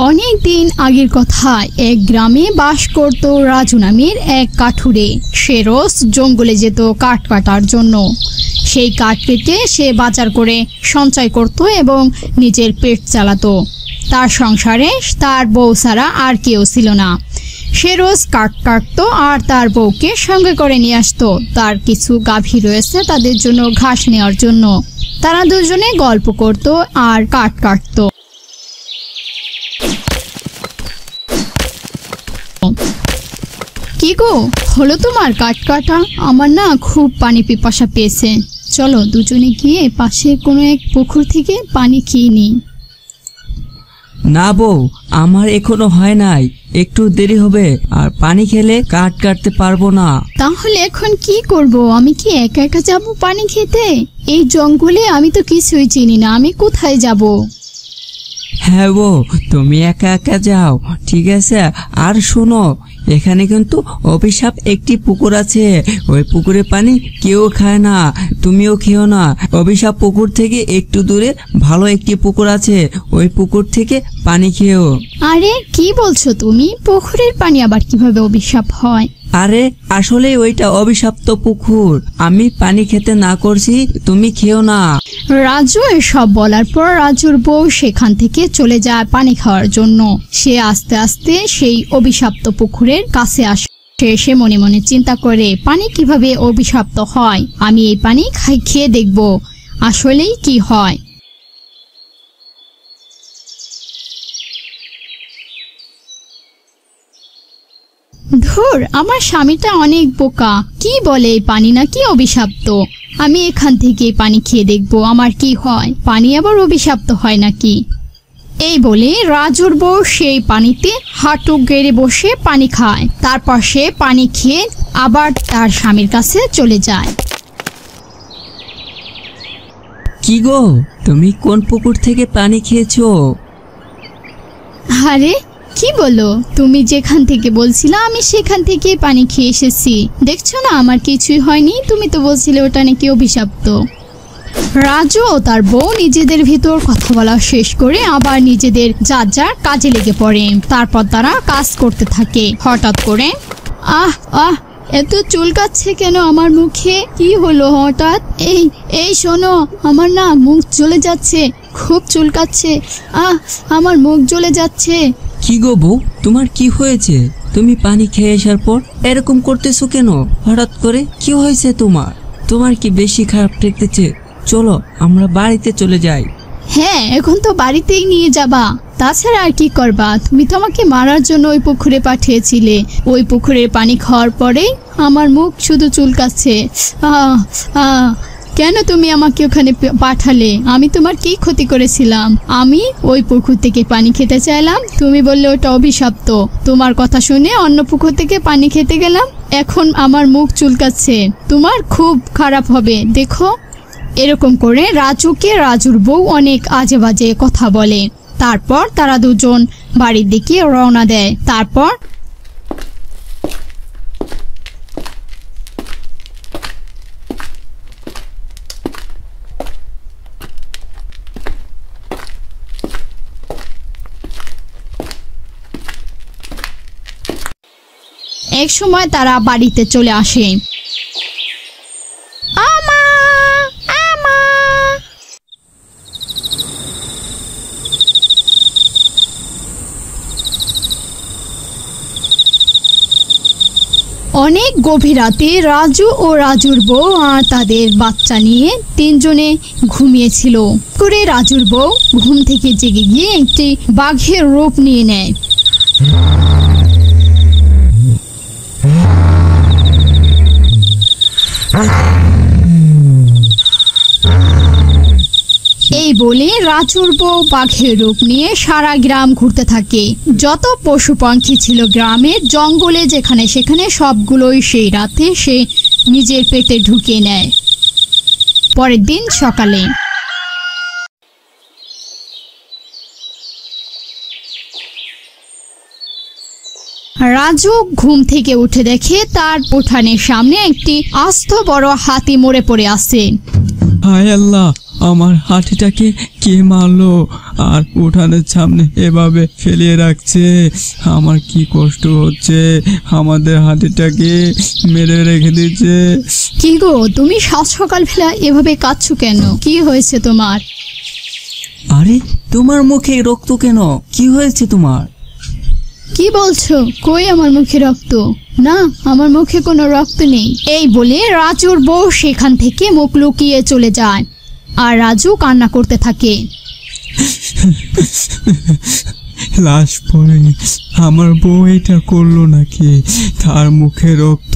অনেক দিন আগের কথা, এক গ্রামে বাস করত রাজু নামের এক কাঠুরে। সে রোজ জঙ্গলে যেত কাঠ কাটার জন্য। সেই কাঠ কেটে সে বাজার করে সঞ্চয় করত এবং নিজের পেট চালাতো। তার সংসারে তার বউ ছাড়া আর কেউ ছিল না। সে রোজ কাঠ কাটতো আর তার বউকে সঙ্গে করে নিয়ে আসতো। তার কিছু গাভী রয়েছে, তাদের জন্য ঘাস নেওয়ার জন্য। তারা দুজনে গল্প করত আর কাঠ কাটতো। কি গো, হলো তোমার কাঠ কাটা? আমার না খুব পানি পিপাসা পেয়েছে। চলো দুজনে গিয়ে পাশে কোনো এক পুকুর থেকে পানি খেয়ে নিই। না বউ, আমার এখনো হয় নাই, একটু দেরি হবে, আর পানি খেলে কাঠ কাটতে পারবো না। তাহলে এখন কি করব? আমি কি একা একা যাব পানি খেতে? এই জঙ্গলে আমি তো কিছুই চিনি না, আমি কোথায় যাব? হ্যাঁ বউ, তুমি একা একা যাও, ঠিক আছে। আর শোনো, এখানে কিন্তু অভিশাপ একটি পুকুর আছে। ওই পুকুরে পানি কেউ খায় না, তুমিও খেও না। অভিশাপ পুকুর থেকে একটু দূরে ভালো একটি পুকুর আছে, ওই পুকুর থেকে পানি খেও। আরে কি বলছো তুমি? পুকুরের পানি আবার কিভাবে অভিশাপ হয়? আরে আসলে ওইটা অভিশপ্ত পুকুর, আমি পানি খেতে না করছি, তুমি খেও না। রাজু এসব বলার পর রাজুর বউ সেখান থেকে চলে যায় পানি খাওয়ার জন্য। সে আস্তে আস্তে সেই অভিশপ্ত পুকুরের কাছে আসে। সে মনে মনে চিন্তা করে, পানি কিভাবে অভিশপ্ত হয়? আমি এই পানি খেয়ে দেখব আসলেই কি হয়। ধুর, আমার স্বামীটা অনেক বোকা। কি বলে এই পানি নাকি অভিশপ্ত? আমি এখান থেকে পানি খেয়ে দেখব আমার কি হয়, পানি আবার অভিশপ্ত হয় নাকি। এই বলে রাজুর বউ সেই পানিতে হাঁটু গেড়ে বসে পানি খায়। তারপর সে পানি খেয়ে আবার তার স্বামীর কাছে চলে যায়। কি গো, তুমি কোন পুকুর থেকে পানি খেয়েছো? আরে কি বলো? তুমি যেখান থেকে বলছিলে আমি সেখান থেকে পানি খেয়ে এসেছি। দেখছো না আমার কিছুই হয়নি? তুমি তো বলছিলে ওটা নাকি অভিশপ্ত। রাজু ও তার বউ নিজেদের ভিতর কথা বলা শেষ করে আবার নিজেদের যার যার কাজে লেগে পড়ে। তারপর তারা কাজ করতে থাকে। হঠাৎ করে আহ আহ এত চুলকাচ্ছে কেন আমার মুখে? কি হলো হঠাৎ? এই শোনো, আমার না মুখ জ্বলে যাচ্ছে, খুব চুলকাচ্ছে। আমার মুখ জ্বলে যাচ্ছে। কি গো বউ, তোমার কি হয়েছে? তুমি পানি খেয়ে আসার পর এরকম করতেছো কেন? হঠাৎ করে কি হয়েছে তোমার? তোমার কি বেশি খারাপ ঠেকতেছে? চলো আমরা বাড়িতে চলে যাই। হ্যাঁ, এখন তো বাড়িতেই নিয়ে যাবা, তাছাড়া আর কি করবা? তুমি তো আমাকে মারার জন্য ওই পুকুরে পাঠিয়েছিলে। ওই পুকুরের পানি খাওয়ার পরেই আমার মুখ শুধু চুলকাচ্ছে। কেন তুমি আমাকে ওখানে পাঠালে? আমি তোমার কি ক্ষতি করেছিলাম? আমি ওই পুকুর থেকে পানি খেতে চাইলাম, তুমি বললে ওটা অভিশপ্ত। তোমার কথা শুনে অন্য পুকুর থেকে পানি খেতে গেলাম, এখন আমার মুখ চুলকাচ্ছে। তোমার খুব খারাপ হবে দেখো। এরকম করে রাজুকে রাজুর বউ অনেক আজে বাজে কথা বলে। তারপর তারা দুজন বাড়ির দিকে রওনা দেয়। তারপর এক সময় তারা বাড়িতে চলে আসে। অনেক গভীর রাতে রাজু ও রাজুর বউ আর তাদের বাচ্চা নিয়ে তিনজনে ঘুমিয়েছিল। করে রাজুর বউ ঘুম থেকে জেগে গিয়ে একটি বাঘের রূপ নিয়ে নেয়। এই বলে রাজুর বউ বাঘের রূপ নিয়ে সারা গ্রাম ঘুরতে থাকে। যত পশু পাখি ছিল গ্রামে জঙ্গলে যেখানে সেখানে সবগুলোই সেই রাতে সে নিজের পেটে ঢুকিয়ে নেয়। পরের দিন সকালে রাজু ঘুম থেকে উঠে দেখে তার উঠানের সামনে একটি আস্ত বড় হাতি মরে পড়ে আছে। হায় আল্লাহ, আমার হাতিটাকে কে মারলো আর উঠানের সামনে এভাবে ফেলিয়ে রাখছে? আমার কি কষ্ট হচ্ছে, আমাদের হাতিটাকে মেরে রেখে দিচ্ছে। কি গো, তুমি সাত সকালবেলা এভাবে কাঁদছো কেন? কি হয়েছে তোমার? আরে তোমার মুখে রক্ত কেন? কি হয়েছে তোমার? কি বলছো? কই আমার মুখে রক্ত? না, আমার মুখে কোনো রক্ত নেই। এই বলে রাজুর বউ সেখান থেকে মুখ লুকিয়ে চলে যায় আর রাজু কান্না করতে থাকে। লাশ পড়ে আমার বউ এটা করলো নাকি? তার মুখে রক্ত,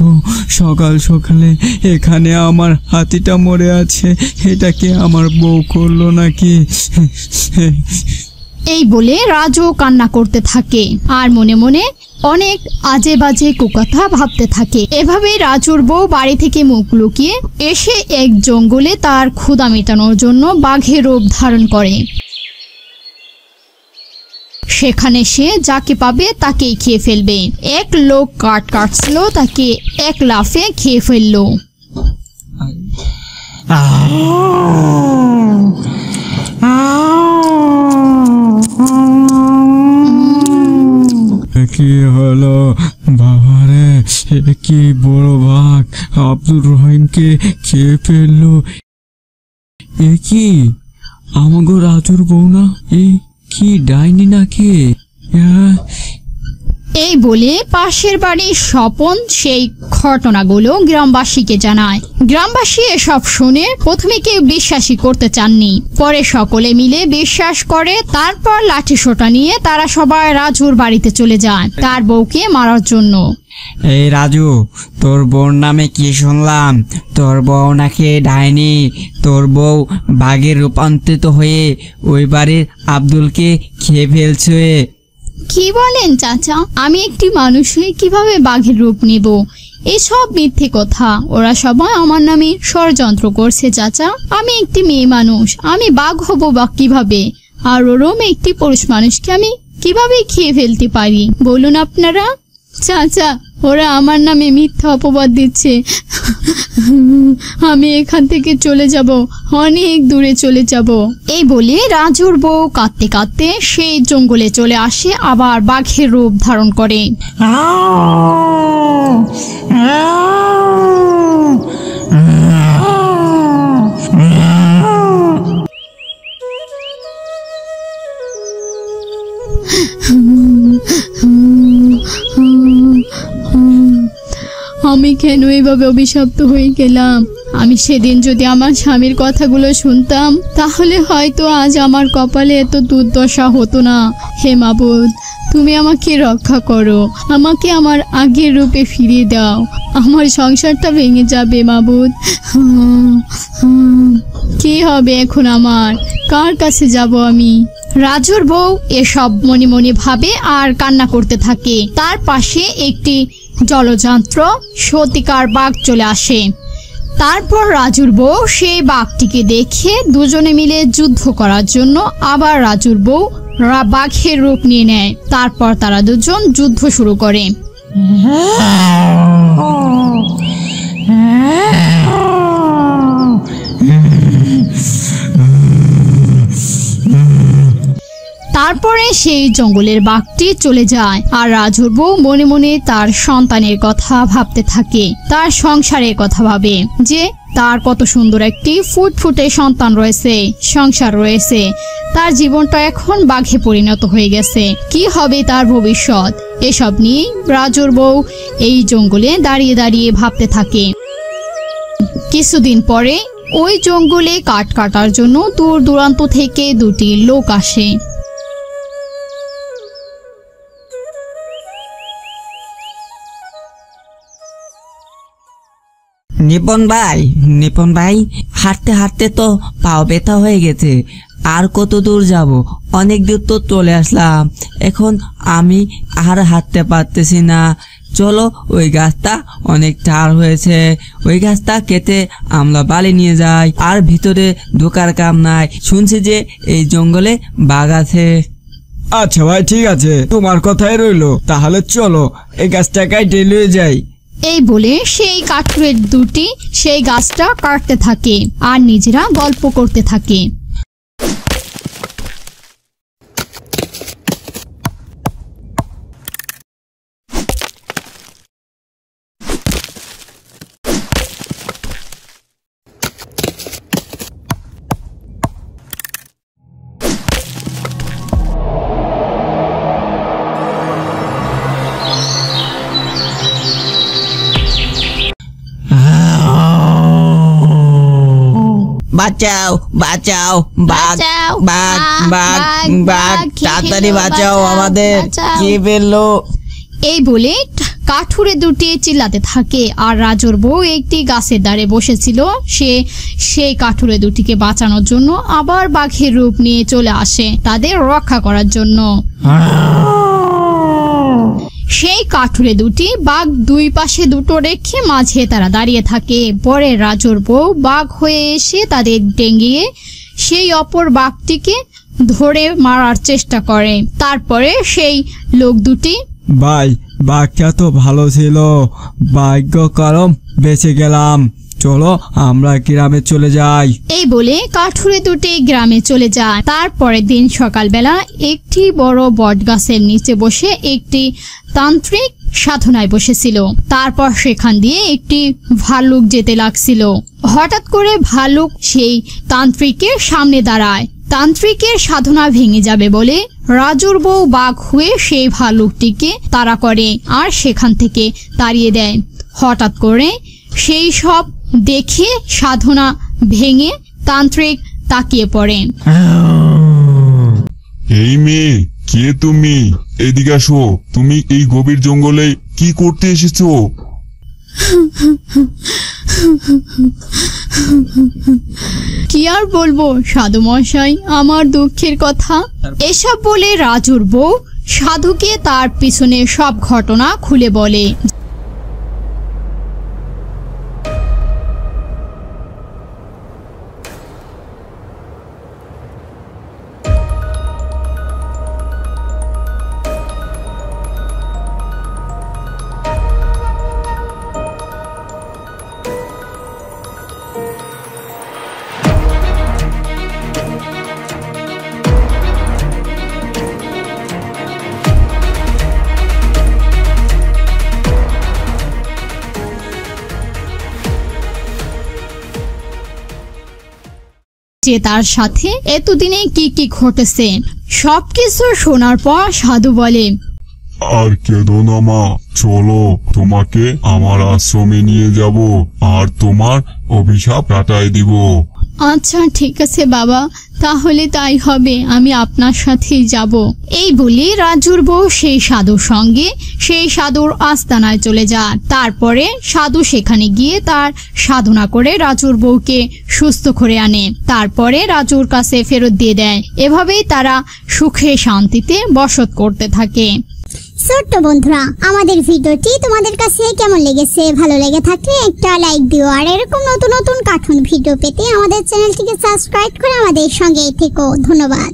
সকাল সকালে এখানে আমার হাতিটা মরে আছে, এটাকে আমার বউ করলো নাকি? এই বলে রাজু কান্না করতে থাকে আর মনে মনে অনেক আজে বাজে কুকথা ভাবতে থাকে। এভাবেই রাজুর বউ বাড়ি থেকে মুখ লুকিয়ে এসে এক জঙ্গলে তার ক্ষুধা মেটানোর জন্য বাঘের রূপ ধারণ করে। সেখানে সে যাকে পাবে তাকেই খেয়ে ফেলবে। এক লোক কাঠ কাটছিল, তাকে এক লাফে খেয়ে ফেললো। কি হলো বাবারে? কি বড় বাঘ আব্দুর রহিমকে খেয়ে ফেললো। এ কি আমাগো রাজুর বউ না? এ কি ডাইনি নাকি? এই বলে পাশের বাড়ির স্বপন সেই ঘটনাগুলো গ্রামবাসীকে জানায়। গ্রামবাসী এসব শুনে প্রথমে কেউ বিশ্বাসই করতে চাননি, পরে সকলে মিলে বিশ্বাস করে। তারপর লাঠি সোঁটা নিয়ে তারা সবাই রাজুর বাড়িতে চলে যায় তার বউকে মারার জন্য। এই রাজু, তোর বউর নামে কি শুনলাম? তোর বউ নাকি ডাইনি। তোর বউ বাঘে রূপান্তরিত হয়ে ওই বাড়ির আব্দুলকে খেয়ে ফেলছে। কি বলেন চাচা? আমি একটি মানুষ হয়ে কিভাবে বাঘের রূপ নিব? এসব মিথ্যে কথা। ওরা সবাই আমার নামে ষড়যন্ত্র করছে চাচা। আমি একটি মেয়ে মানুষ, আমি বাঘ হব বা কিভাবে? আর ওরম একটি পুরুষ মানুষকে আমি কিভাবে খেয়ে ফেলতে পারি বলুন আপনারা? চাচা, ওরা আমার নামে মিথ্যা অপবাদ দিচ্ছে। আমি এখান থেকে চলে যাব, অনেক দূরে চলে যাব। এই বলে রাজুর বউ কাঁদতে কাঁদতে সেই জঙ্গলে চলে আসে, আবার বাঘের রূপ ধারণ করে। আমি কেন এইভাবে অভিশপ্ত হয়ে গেলাম? আমি সেদিন যদি আমার স্বামীর কথাগুলো শুনতাম তাহলে হয়তো আজ আমার কপালে এত দুর্দশা হতো না। হে মাবুদ, তুমি আমাকে রক্ষা করো, আমাকে আমার আগের রূপে ফিরিয়ে দাও। আমার সংসারটা ভেঙে যাবে মাবুদ। কি হবে এখন আমার? কার কাছে যাব আমি? রাজুর বউ এসব মনে মনে ভাবে আর কান্না করতে থাকে। তার পাশে একটি জলযন্ত্র সত্যিকার বাঘ চলে আসে। তারপর রাজুর বউ সেই বাঘটিকে দেখে দুজনে মিলে যুদ্ধ করার জন্য আবার রাজুর বউ বাঘের রূপ নিয়ে নেয়। তারপর তারা দুজন যুদ্ধ শুরু করে। তারপরে সেই জঙ্গলের বাঘটি চলে যায় আর রাজুর বউ মনে মনে তার সন্তানের কথা ভাবতে থাকে। তার সংসারের কথা ভাবে যে তার কত সুন্দর একটি ফুটফুটে সন্তান রয়েছে, সংসার রয়েছে। তার জীবনটা এখন বাঘে পরিণত হয়ে গেছে। কি হবে তার ভবিষ্যৎ? এসব নিয়ে রাজুর বউ এই জঙ্গলে দাঁড়িয়ে দাঁড়িয়ে ভাবতে থাকে। কিছুদিন পরে ওই জঙ্গলে কাঠ কাটার জন্য দূর দূরান্ত থেকে দুটি লোক আসে। নিপন ভাই, হাঁটতে হাঁটতে তো পাও ব্যথা হয়ে গেছে। আর কত দূর যাব? অনেক দূর তো চলে আসলাম, এখন আমি আর হাঁটতে পারতেছি না। চলো, ওই গাছটা অনেক ঝাড় হয়েছে, ওই গাছটা কেটে আমরা বালি নিয়ে যাই। আর ভিতরে ঢোকার কাম নাই, শুনছি যে এই জঙ্গলে বাঘ আছে। আচ্ছা ভাই, ঠিক আছে, তোমার কথাই রইলো। তাহলে চলো এই গাছটা কেটে নিয়ে যাই। এই বলে সেই কাঠুরে দুটি সেই গাছটা কাটতে থাকে আর নিজেরা গল্প করতে থাকে। বাঁচাও বাঁচাও বাঘ বাঁচাও, বাঘ বাঘ, বাঘ বাঘ, বাঘ খেয়ে তাড়াতাড়ি ফেললো, বাঁচাও, বাঁচাও, আমাদের বাঁচাও। খেয়ে ফেললো। এই বলে কাঠুরে দুটি চিল্লাতে থাকে আর রাজুর বউ একটি গাছের ধারে বসেছিল। সে সেই কাঠুরে দুটিকে বাঁচানোর জন্য আবার বাঘের রূপ নিয়ে চলে আসে তাদের রক্ষা করার জন্য। সেই কাঠুরে দুটি বাঘ দুই পাশে দুটো রেখে মাঝে তারা দাঁড়িয়ে থাকে। পরে রাজুর বউ বাঘ হয়ে এসে তাদের ডেঙ্গিয়ে সেই অপর বাঘটিকে ধরে মারার চেষ্টা করে। তারপরে সেই লোক দুটি, ভাই বাঘটা তো ভালো ছিল, ভাগ্যক্রম বেঁচে গেলাম, চলো আমরা গ্রামে চলে যাই। এই বলে কাঠুরে দুটি গ্রামে চলে যায়। তারপরের দিন সকালবেলা একটি বড় বট গাছের নিচে বসে একটি তান্ত্রিক সাধনায় বসেছিল। তারপর সেখান দিয়ে একটি ভালুক যেতে লাগছিল। হঠাৎ করে ভালুক সেই তান্ত্রিকের সামনে দাঁড়ায়। তান্ত্রিকের সাধনা ভেঙে যাবে বলে রাজুর বউ বাঘ হয়ে সেই ভালুকটিকে তাড়া করে আর সেখান থেকে তাড়িয়ে দেয়। হঠাৎ করে সেই সব দেখে সাধনা ভেঙে তান্ত্রিক তাকিয়ে পড়েন। এই মেয়ে, কে তুমি? এদিকে আসো। তুমি এই গভীর জঙ্গলে কি করতে এসেছো? কি আর বলবো সাধু মশাই, আমার দুঃখের কথা। এসব বলে রাজুর বউ সাধুকে তার পিছনে সব ঘটনা খুলে বলে। যে তার সাথে এতদিনে কি কি ঘটেছে সবকিছু শোনার পর সাধু বলে, আর কেঁদো না মা, চলো তোমাকে আমার আশ্রমে নিয়ে যাব আর তোমার অভিশাপ কাটাই দিব। আচ্ছা ঠিক আছে বাবা, তাহলে তাই হবে, আমি আপনার সাথেই যাব। এই বলে রাজুর বউ সেই সাধুর সঙ্গে সেই সাধুর আস্তানায় চলে যায়। তারপরে সাধু সেখানে গিয়ে তার সাধনা করে রাজুর বউকে সুস্থ করে আনে। তারপরে রাজুর কাছে ফেরত দিয়ে দেয়। এভাবেই তারা সুখে শান্তিতে বসত করতে থাকে। ছোট্ট বন্ধুরা, আমাদের ভিডিওটি তোমাদের কাছে কেমন লেগেছে? ভালো লেগে থাকলে একটা লাইক দিও আর এরকম নতুন নতুন কার্টুন ভিডিও পেতে আমাদের চ্যানেলটিকে সাবস্ক্রাইব করে আমাদের সঙ্গেই থেকো। ধন্যবাদ।